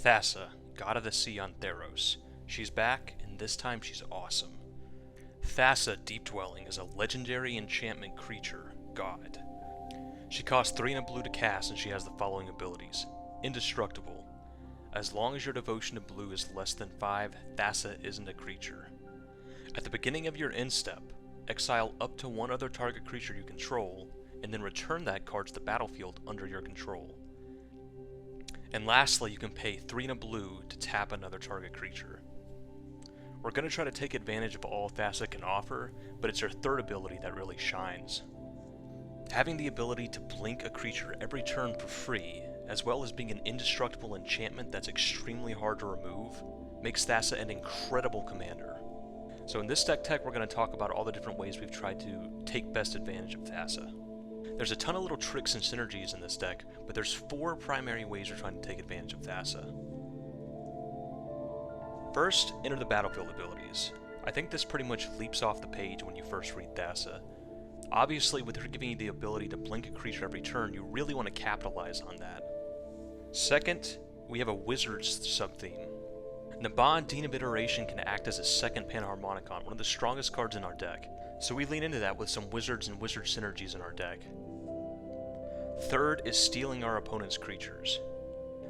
Thassa, god of the sea on Theros. She's back, and this time she's awesome. Thassa, Deep Dwelling, is a legendary enchantment creature, god. She costs 3 and a blue to cast, and she has the following abilities. Indestructible. As long as your devotion to blue is less than 5, Thassa isn't a creature. At the beginning of your end step, exile up to one other target creature you control, and then return that card to the battlefield under your control. And lastly, you can pay 3 and a blue to tap another target creature. We're going to try to take advantage of all Thassa can offer, but it's her third ability that really shines. Having the ability to blink a creature every turn for free, as well as being an indestructible enchantment that's extremely hard to remove, makes Thassa an incredible commander. So in this deck tech, we're going to talk about all the different ways we've tried to take best advantage of Thassa. There's a ton of little tricks and synergies in this deck, but there's 4 primary ways we're trying to take advantage of Thassa. First, enter the battlefield abilities. I think this pretty much leaps off the page when you first read Thassa. Obviously, with her giving you the ability to blink a creature every turn, you really want to capitalize on that. Second, we have a Wizard's sub-theme. Naban, Dean of Iteration can act as a second Panharmonicon, one of the strongest cards in our deck, so we lean into that with some Wizards and Wizard synergies in our deck. Third is stealing our opponent's creatures.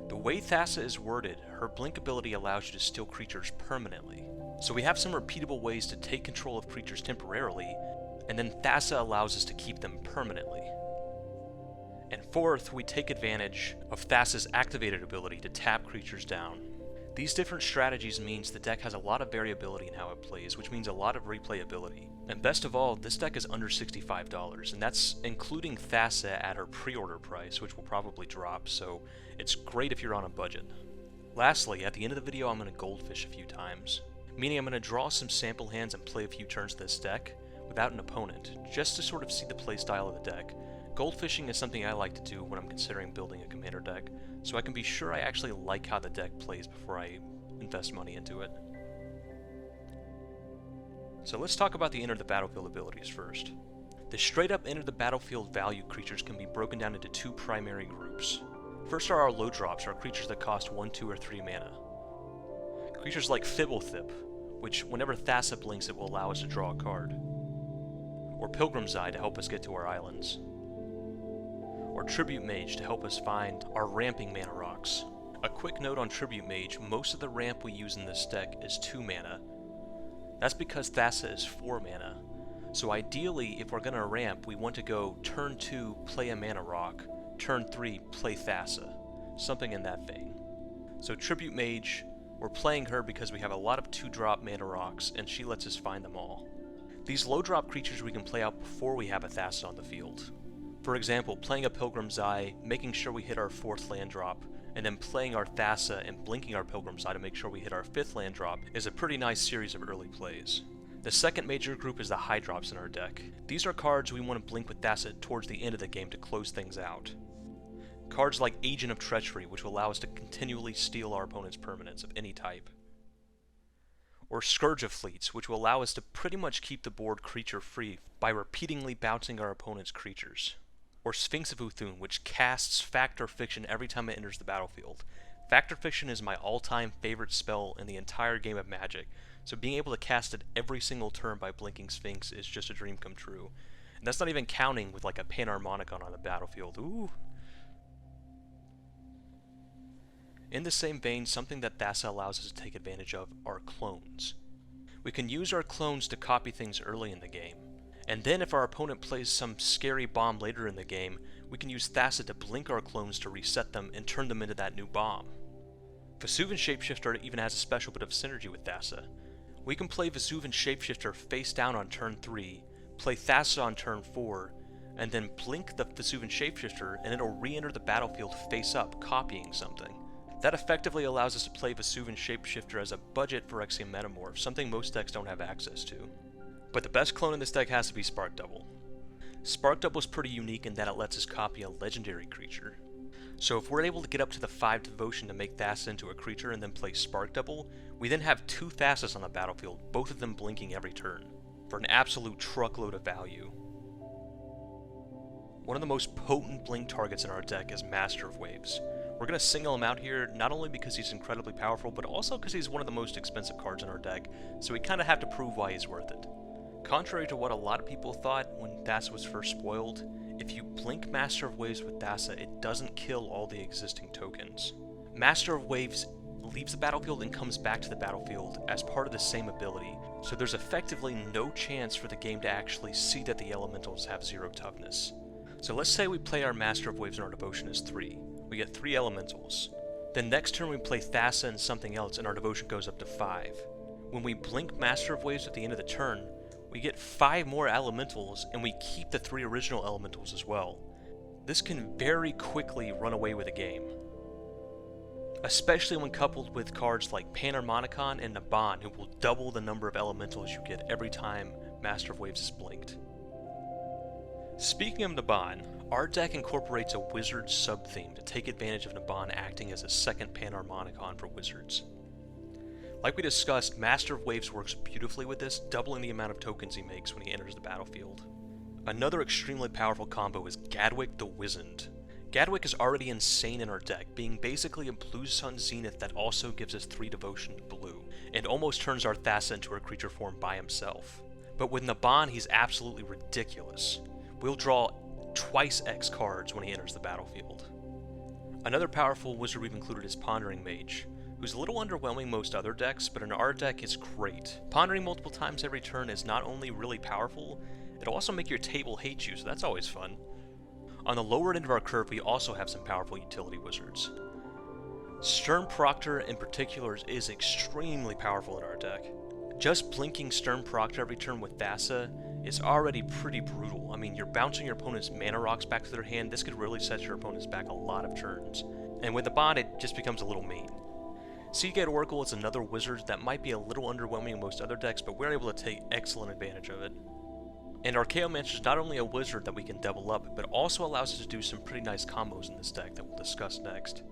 The way Thassa is worded, her blink ability allows you to steal creatures permanently, so we have some repeatable ways to take control of creatures temporarily, and then Thassa allows us to keep them permanently. And fourth, we take advantage of Thassa's activated ability to tap creatures down. These different strategies means the deck has a lot of variability in how it plays, which means a lot of replayability. And best of all, this deck is under $65, and that's including Thassa at her pre-order price, which will probably drop, so it's great if you're on a budget. Lastly, at the end of the video I'm going to goldfish a few times, meaning I'm going to draw some sample hands and play a few turns of this deck without an opponent, just to sort of see the playstyle of the deck. Goldfishing is something I like to do when I'm considering building a commander deck, so I can be sure I actually like how the deck plays before I invest money into it. So let's talk about the enter the battlefield abilities first. The straight up enter the battlefield value creatures can be broken down into 2 primary groups. First are our low drops, our creatures that cost 1, 2, or 3 mana. Creatures like Fibblethip, which whenever Thassa blinks it will allow us to draw a card. Or Pilgrim's Eye to help us get to our islands. Or Tribute Mage to help us find our ramping mana rocks. A quick note on Tribute Mage, most of the ramp we use in this deck is 2 mana. That's because Thassa is 4 mana. So ideally, if we're going to ramp, we want to go turn 2, play a mana rock, turn 3, play Thassa. Something in that vein. So Tribute Mage, we're playing her because we have a lot of 2-drop mana rocks, and she lets us find them all. These low-drop creatures we can play out before we have a Thassa on the field. For example, playing a Pilgrim's Eye, making sure we hit our 4th land drop, and then playing our Thassa and blinking our Pilgrim's Eye to make sure we hit our 5th land drop is a pretty nice series of early plays. The second major group is the high drops in our deck. These are cards we want to blink with Thassa towards the end of the game to close things out. Cards like Agent of Treachery, which will allow us to continually steal our opponent's permanents of any type. Or Scourge of Fleets, which will allow us to pretty much keep the board creature free by repeatedly bouncing our opponent's creatures. Or Sphinx of Uthun, which casts Fact or Fiction every time it enters the battlefield. Fact or Fiction is my all-time favorite spell in the entire game of Magic, so being able to cast it every single turn by blinking Sphinx is just a dream come true. And that's not even counting with like a Panharmonicon on the battlefield. Ooh! In the same vein, something that Thassa allows us to take advantage of are clones. We can use our clones to copy things early in the game, and then if our opponent plays some scary bomb later in the game, we can use Thassa to blink our clones to reset them and turn them into that new bomb. Vesuvian Shapeshifter even has a special bit of synergy with Thassa. We can play Vesuvian Shapeshifter face down on turn 3, play Thassa on turn 4, and then blink the Vesuvian Shapeshifter and it'll re-enter the battlefield face up, copying something. That effectively allows us to play Vesuvian Shapeshifter as a budget Phyrexian Metamorph, something most decks don't have access to. But the best clone in this deck has to be Spark Double. Spark Double is pretty unique in that it lets us copy a legendary creature. So if we're able to get up to the 5 devotion to make Thassa into a creature and then play Spark Double, we then have 2 Thassas on the battlefield, both of them blinking every turn, for an absolute truckload of value. One of the most potent blink targets in our deck is Master of Waves. We're going to single him out here, not only because he's incredibly powerful, but also because he's one of the most expensive cards in our deck, so we kind of have to prove why he's worth it. Contrary to what a lot of people thought when Thassa was first spoiled, if you blink Master of Waves with Thassa, it doesn't kill all the existing tokens. Master of Waves leaves the battlefield and comes back to the battlefield as part of the same ability, so there's effectively no chance for the game to actually see that the elementals have 0 toughness. So let's say we play our Master of Waves and our devotion is 3. We get 3 elementals. Then next turn we play Thassa and something else and our devotion goes up to 5. When we blink Master of Waves at the end of the turn, we get 5 more elementals and we keep the 3 original elementals as well. This can very quickly run away with a game, especially when coupled with cards like Panharmonicon and Naban, who will double the number of elementals you get every time Master of Waves is blinked. Speaking of Naban, our deck incorporates a wizard sub-theme to take advantage of Naban acting as a second Panharmonicon for wizards. Like we discussed, Master of Waves works beautifully with this, doubling the amount of tokens he makes when he enters the battlefield. Another extremely powerful combo is Gadwick the Wizened. Gadwick is already insane in our deck, being basically a Blue Sun Zenith that also gives us 3 devotion to blue, and almost turns our Thassa into a creature form by himself. But with Naban, he's absolutely ridiculous. We'll draw twice X cards when he enters the battlefield. Another powerful wizard we've included is Pondering Mage, who's a little underwhelming most other decks, but in our deck is great. Pondering multiple times every turn is not only really powerful, it'll also make your table hate you, so that's always fun. On the lower end of our curve, we also have some powerful utility wizards. Sturm Proctor in particular is extremely powerful in our deck. Just blinking Sturm Proctor every turn with Thassa is already pretty brutal. I mean, you're bouncing your opponent's mana rocks back to their hand. This could really set your opponents back a lot of turns. And with the bond, it just becomes a little mean. Seagate Oracle is another wizard that might be a little underwhelming in most other decks, but we're able to take excellent advantage of it. And Archaeomancer is not only a wizard that we can double up, but also allows us to do some pretty nice combos in this deck that we'll discuss next.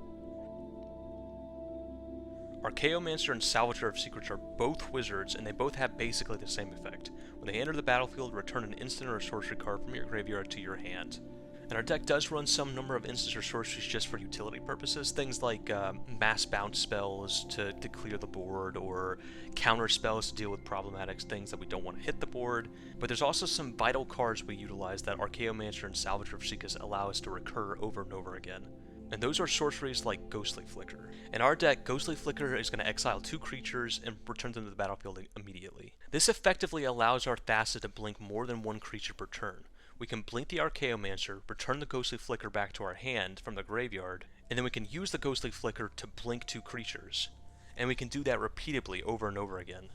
Archaeomancer and Salvator of Secrets are both wizards, and they both have basically the same effect. When they enter the battlefield, return an instant or a sorcery card from your graveyard to your hand. And our deck does run some number of instants or sorceries just for utility purposes, things like mass bounce spells to clear the board, or counter spells to deal with problematic things that we don't want to hit the board. But there's also some vital cards we utilize that Archaeomancer and Salvator of Secrets allow us to recur over and over again. And those are sorceries like Ghostly Flicker. In our deck, Ghostly Flicker is going to exile 2 creatures and return them to the battlefield immediately. This effectively allows our Thassa to blink more than 1 creature per turn. We can blink the Archaeomancer, return the Ghostly Flicker back to our hand from the graveyard, and then we can use the Ghostly Flicker to blink 2 creatures. And we can do that repeatedly over and over again.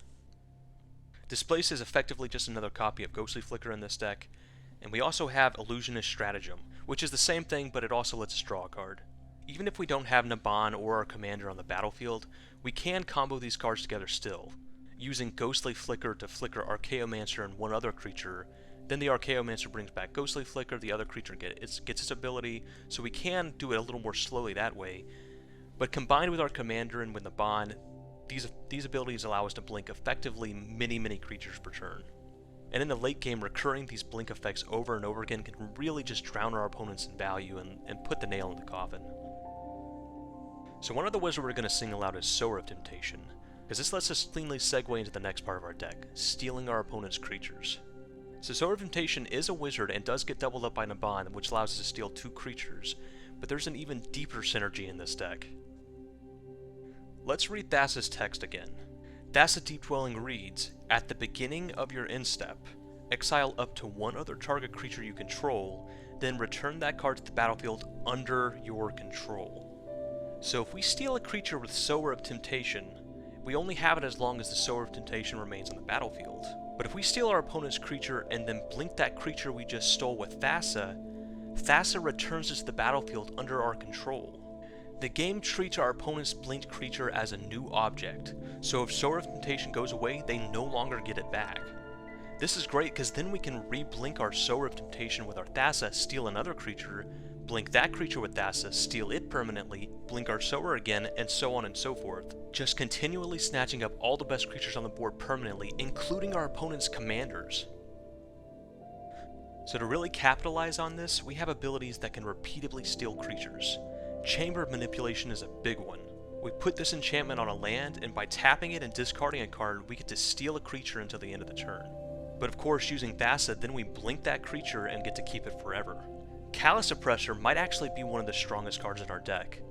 Displace is effectively just another copy of Ghostly Flicker in this deck, and we also have Illusionist Stratagem, which is the same thing, but it also lets us draw a card. Even if we don't have Naban or our commander on the battlefield, we can combo these cards together still, using Ghostly Flicker to flicker Archaeomancer and 1 other creature. Then the Archaeomancer brings back Ghostly Flicker, the other creature gets its ability, so we can do it a little more slowly that way. But combined with our commander and with Naban, these abilities allow us to blink effectively many creatures per turn. And in the late game, recurring these blink effects over and over again can really just drown our opponents in value and put the nail in the coffin. So one other wizard we're going to single out is Sower of Temptation, because this lets us cleanly segue into the next part of our deck, stealing our opponent's creatures. So Sower of Temptation is a wizard and does get doubled up by Naban, which allows us to steal 2 creatures, but there's an even deeper synergy in this deck. Let's read Thassa's text again. Thassa Deep Dwelling reads, at the beginning of your end step, exile up to 1 other target creature you control, then return that card to the battlefield under your control. So if we steal a creature with Sower of Temptation, we only have it as long as the Sower of Temptation remains on the battlefield. But if we steal our opponent's creature and then blink that creature we just stole with Thassa, Thassa returns us to the battlefield under our control. The game treats our opponent's blinked creature as a new object, so if Sower of Temptation goes away, they no longer get it back. This is great because then we can re-blink our Sower of Temptation with our Thassa, steal another creature, blink that creature with Thassa, steal it permanently, blink our Sower again, and so on and so forth. Just continually snatching up all the best creatures on the board permanently, including our opponent's commanders. So to really capitalize on this, we have abilities that can repeatedly steal creatures. Chamber of Manipulation is a big one. We put this enchantment on a land, and by tapping it and discarding a card, we get to steal a creature until the end of the turn. But of course, using Thassa, then we blink that creature and get to keep it forever. Callous Oppressor might actually be one of the strongest cards in our deck.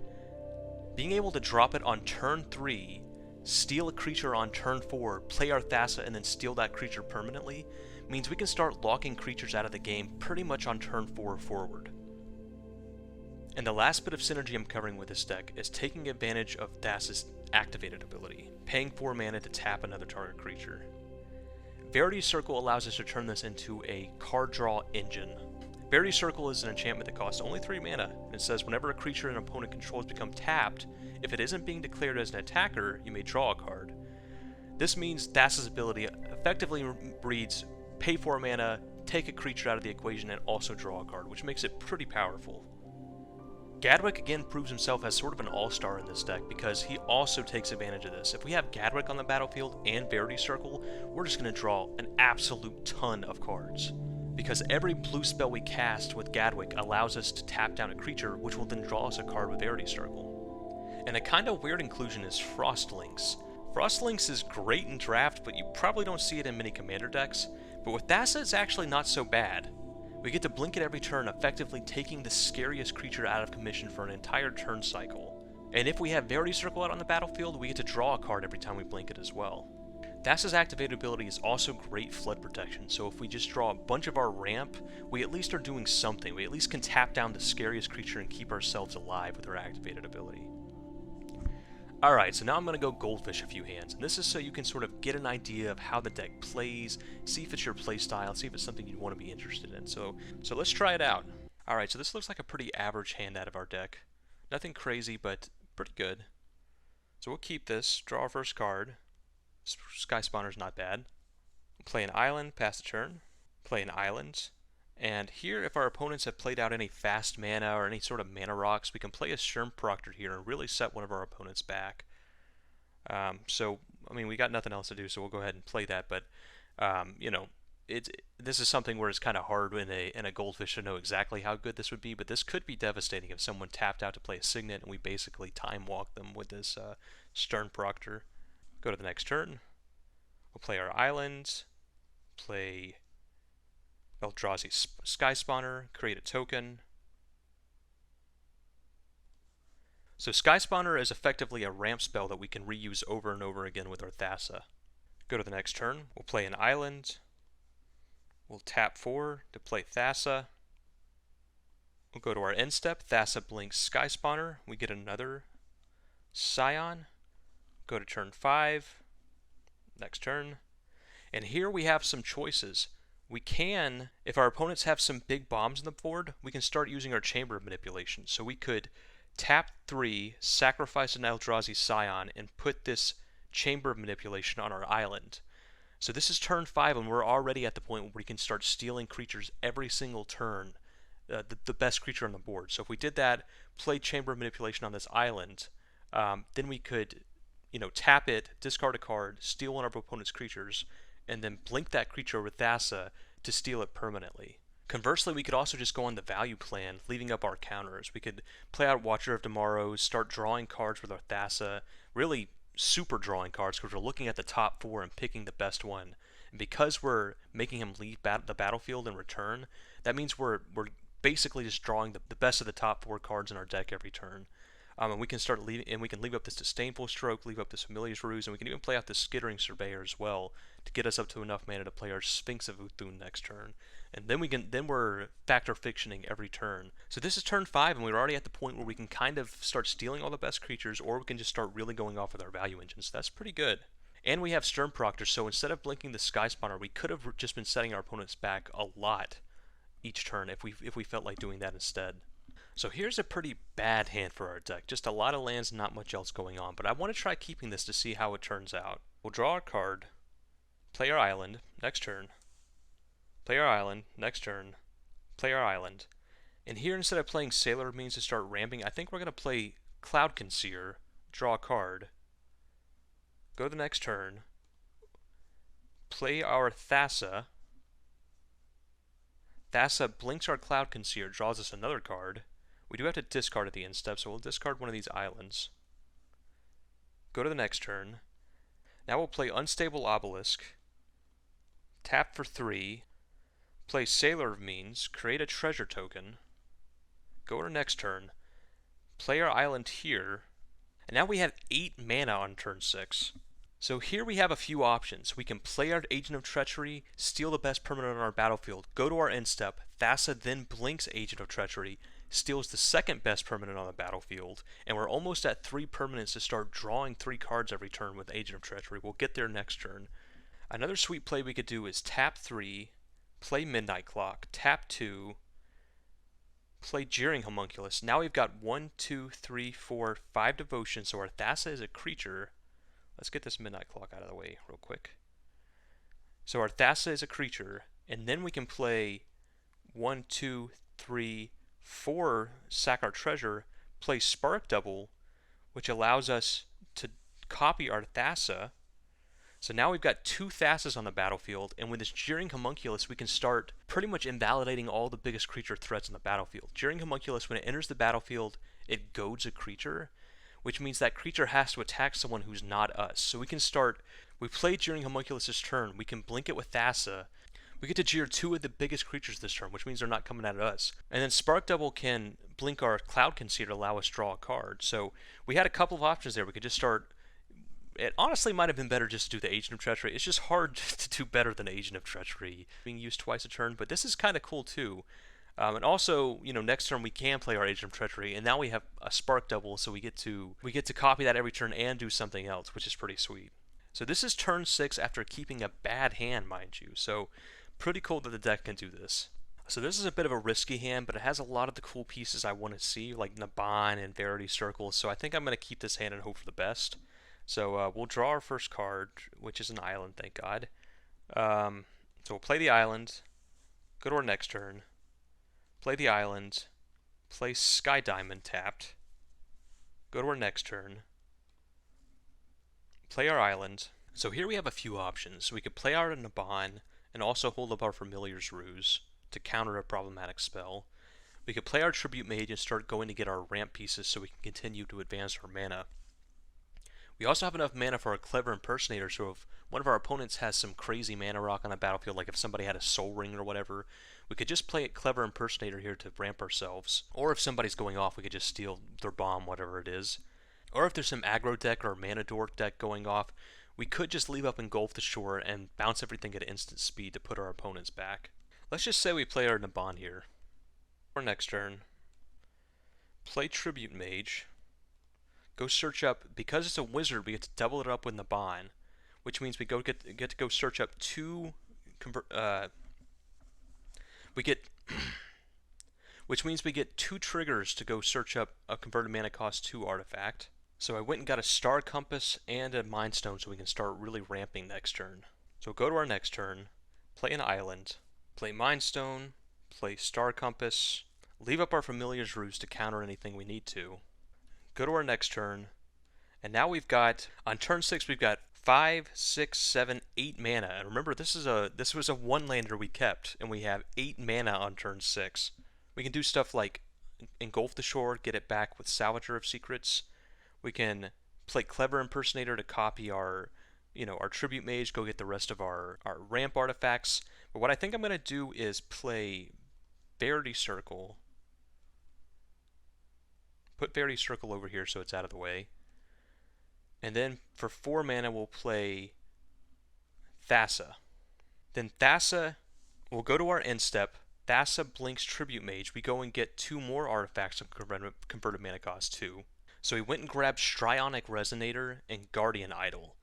Being able to drop it on turn 3, steal a creature on turn 4, play our Thassa, and then steal that creature permanently, means we can start locking creatures out of the game pretty much on turn 4 forward. And the last bit of synergy I'm covering with this deck is taking advantage of Thassa's activated ability, paying 4 mana to tap another target creature. Verity's Circle allows us to turn this into a card draw engine. Verity's Circle is an enchantment that costs only 3 mana, and it says whenever a creature an opponent controls become tapped, if it isn't being declared as an attacker, you may draw a card. This means Thassa's ability effectively reads pay 4 mana, take a creature out of the equation, and also draw a card, which makes it pretty powerful. Gadwick again proves himself as sort of an all-star in this deck because he also takes advantage of this. If we have Gadwick on the battlefield and Verity's Circle, we're just going to draw an absolute ton of cards. Because every blue spell we cast with Gadwick allows us to tap down a creature, which will then draw us a card with Verity's Circle. And a kind of weird inclusion is Frostlinks. Frostlinks is great in draft, but you probably don't see it in many commander decks. But with Thassa, it's actually not so bad. We get to blink it every turn, effectively taking the scariest creature out of commission for an entire turn cycle. And if we have Verity's Circle out on the battlefield, we get to draw a card every time we blink it as well. Thassa's activated ability is also great flood protection, so if we just draw a bunch of our ramp, we at least are doing something. We at least can tap down the scariest creature and keep ourselves alive with our activated ability. Alright, so now I'm going to go Goldfish a few hands, and this is so you can sort of get an idea of how the deck plays, see if it's your playstyle, see if it's something you'd want to be interested in. So let's try it out. Alright, so this looks like a pretty average hand out of our deck. Nothing crazy, but pretty good. So we'll keep this, draw our first card. Sky Spawner's not bad. Play an island, pass the turn. Play an island. And here, if our opponents have played out any fast mana or any sort of mana rocks, we can play a Sturm Proctor here and really set one of our opponents back. I mean, we got nothing else to do, so we'll go ahead and play that. But, you know, this is something where it's kind of hard in a Goldfish to know exactly how good this would be, but this could be devastating if someone tapped out to play a Signet and we basically time walk them with this Sturm Proctor. Go to the next turn. We'll play our island, play Eldrazi Sky Spawner, create a token. So Sky Spawner is effectively a ramp spell that we can reuse over and over again with our Thassa. Go to the next turn. We'll play an island. We'll tap 4 to play Thassa. We'll go to our end step. Thassa blinks Sky Spawner. We get another Scion. Go to turn 5. Next turn. And here we have some choices. We can, if our opponents have some big bombs in the board, we can start using our Chamber of Manipulation. So we could tap 3, sacrifice an Eldrazi Scion, and put this Chamber of Manipulation on our island. So this is turn 5, and we're already at the point where we can start stealing creatures every single turn, the best creature on the board. So if we did that, play Chamber of Manipulation on this island, then we could, you know, tap it, discard a card, steal one of our opponent's creatures, and then blink that creature with Thassa to steal it permanently. Conversely, we could also just go on the value plan, leaving up our counters. We could play out Watcher of Tomorrow, start drawing cards with our Thassa, really super drawing cards because we're looking at the top 4 and picking the best one. And because we're making him leave the battlefield in return, that means we're basically just drawing the best of the top 4 cards in our deck every turn. And we can start leaving, and we can leave up this Disdainful Stroke, leave up this Familiar's Ruse, and we can even play out this Skittering Surveyor as well to get us up to enough mana to play our Sphinx of Uthun next turn. And then we're factor fictioning every turn. So this is turn 5, and we're already at the point where we can kind of start stealing all the best creatures, or we can just start really going off with our value engine. So that's pretty good. And we have Sturm Proctor, so instead of blinking the Sky Spawner, we could have just been setting our opponents back a lot each turn if we felt like doing that instead. So here's a pretty bad hand for our deck. Just a lot of lands, not much else going on. But I want to try keeping this to see how it turns out. We'll draw our card, play our island, next turn. Play our island, next turn. Play our island. And here, instead of playing Sailor Means to start ramping, I think we're going to play Cloud Conceer, draw a card. Go to the next turn. Play our Thassa. Thassa blinks our Cloud Concealer, draws us another card. We do have to discard at the end step, so we'll discard one of these islands. Go to the next turn. Now we'll play Unstable Obelisk, tap for 3, play Sailor of Means, create a treasure token, go to our next turn, play our island here, and now we have 8 mana on turn 6. So here we have a few options. We can play our Agent of Treachery, steal the best permanent on our battlefield, go to our end step, Thassa then blinks Agent of Treachery, steals the second best permanent on the battlefield, and we're almost at 3 permanents to start drawing 3 cards every turn with Agent of Treachery. We'll get there next turn. Another sweet play we could do is tap 3, play Midnight Clock, tap 2, play Jeering Homunculus. Now we've got 1, 2, 3, 4, 5 devotion, so our Thassa is a creature. Let's get this Midnight Clock out of the way real quick. So our Thassa is a creature, and then we can play 1, 2, 3, 4, sack our treasure, play Spark Double, which allows us to copy our Thassa. So now we've got 2 Thassas on the battlefield, and with this Jeering Homunculus, we can start pretty much invalidating all the biggest creature threats on the battlefield. Jeering Homunculus, when it enters the battlefield, it goads a creature, which means that creature has to attack someone who's not us. So we can start, we play Jeering Homunculus' turn, we can blink it with Thassa, we get to jeer 2 of the biggest creatures this turn, which means they're not coming at us. And then Spark Double can blink our Cloud Concealer to allow us to draw a card. So we had a couple of options there. We could just start, it honestly might have been better just to do the Agent of Treachery. It's just hard to do better than Agent of Treachery being used twice a turn, but this is kind of cool too. And also, you know, next turn we can play our Agent of Treachery, and now we have a Spark Double, so we get to copy that every turn and do something else, which is pretty sweet. So this is turn 6 after keeping a bad hand, mind you. So pretty cool that the deck can do this. So this is a bit of a risky hand, but it has a lot of the cool pieces I want to see, like Naban and Verity Circle. So I think I'm going to keep this hand and hope for the best. So we'll draw our first card, which is an island, thank God. So we'll play the island, go to our next turn, play the island, play Sky Diamond tapped, go to our next turn, play our island. So here we have a few options. We could play our Naban and also hold up our Familiar's Ruse to counter a problematic spell. We could play our Tribute Mage and start going to get our ramp pieces so we can continue to advance our mana. We also have enough mana for a Clever Impersonator, so if one of our opponents has some crazy mana rock on the battlefield, like if somebody had a Soul Ring or whatever, we could just play a Clever Impersonator here to ramp ourselves. Or if somebody's going off, we could just steal their bomb, whatever it is. Or if there's some aggro deck or mana dork deck going off, we could just leave up Engulf the Shore and bounce everything at instant speed to put our opponents back. Let's just say we play our Naban here. Our next turn, play Tribute Mage, go search up, because it's a wizard, we get to double it up with Naban, which means we get to go search up 2 which means we get 2 triggers to go search up a converted mana cost 2 artifact. So I went and got a Star Compass and a Mind Stone so we can start really ramping next turn. So go to our next turn, play an island, play Mind Stone, play Star Compass, leave up our Familiar's Ruse to counter anything we need to. Go to our next turn, and now we've got, on turn 6 we've got 5, 6, 7, 8 mana. And remember, this was a 1-lander we kept, and we have 8 mana on turn 6. We can do stuff like Engulf the Shore, get it back with Salvager of Secrets. We can play Clever Impersonator to copy our Tribute Mage, go get the rest of our ramp artifacts. But what I think I'm going to do is play Verity Circle. Put Verity Circle over here so it's out of the way. And then for 4 mana we'll play Thassa. Then Thassa, we'll go to our end step. Thassa blinks Tribute Mage. We go and get 2 more artifacts of converted mana cost 2. So we went and grabbed Strionic Resonator and Guardian Idol.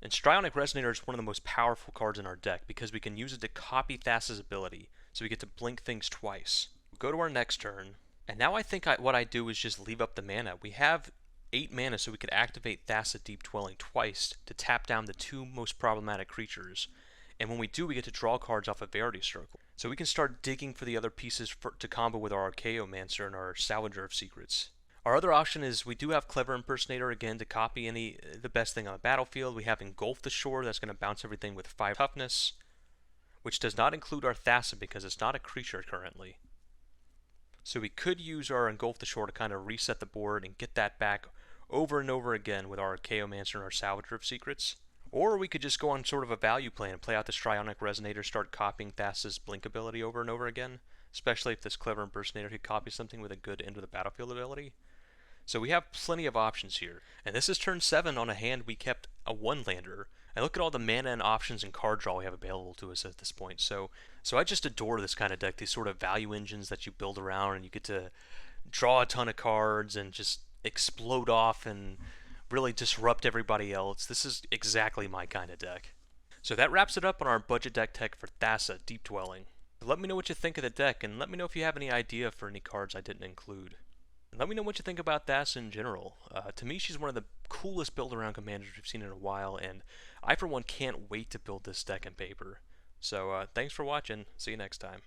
And Strionic Resonator is one of the most powerful cards in our deck because we can use it to copy Thassa's ability. So we get to blink things twice. We'll go to our next turn. And now I think what I do is just leave up the mana. We have 8 mana, so we could activate Thassa Deep Dwelling twice to tap down the 2 most problematic creatures. And when we do, we get to draw cards off of Verity Circle. So we can start digging for the other pieces to combo with our Archaeomancer and our Salvager of Secrets. Our other option is we do have Clever Impersonator again to copy the best thing on the battlefield. We have Engulf the Shore, that's going to bounce everything with 5 toughness. which does not include our Thassa because it's not a creature currently. So we could use our Engulf the Shore to kind of reset the board and get that back over and over again with our Chaomancer and our Salvager of Secrets. Or we could just go on sort of a value plan and play out the Strionic Resonator, start copying Thassa's Blink ability over and over again, especially if this Clever Impersonator could copy something with a good Enter the Battlefield ability. So we have plenty of options here. And this is turn 7 on a hand we kept a 1-lander. And look at all the mana and options and card draw we have available to us at this point. So I just adore this kind of deck, these sort of value engines that you build around and you get to draw a ton of cards and just explode off and really disrupt everybody else. This is exactly my kind of deck. So that wraps it up on our budget deck tech for Thassa, Deep Dwelling. Let me know what you think of the deck, and let me know if you have any idea for any cards I didn't include. Let me know what you think about Thassa in general. To me, she's one of the coolest build-around commanders we've seen in a while, and I, for one, can't wait to build this deck in paper. So, thanks for watching. See you next time.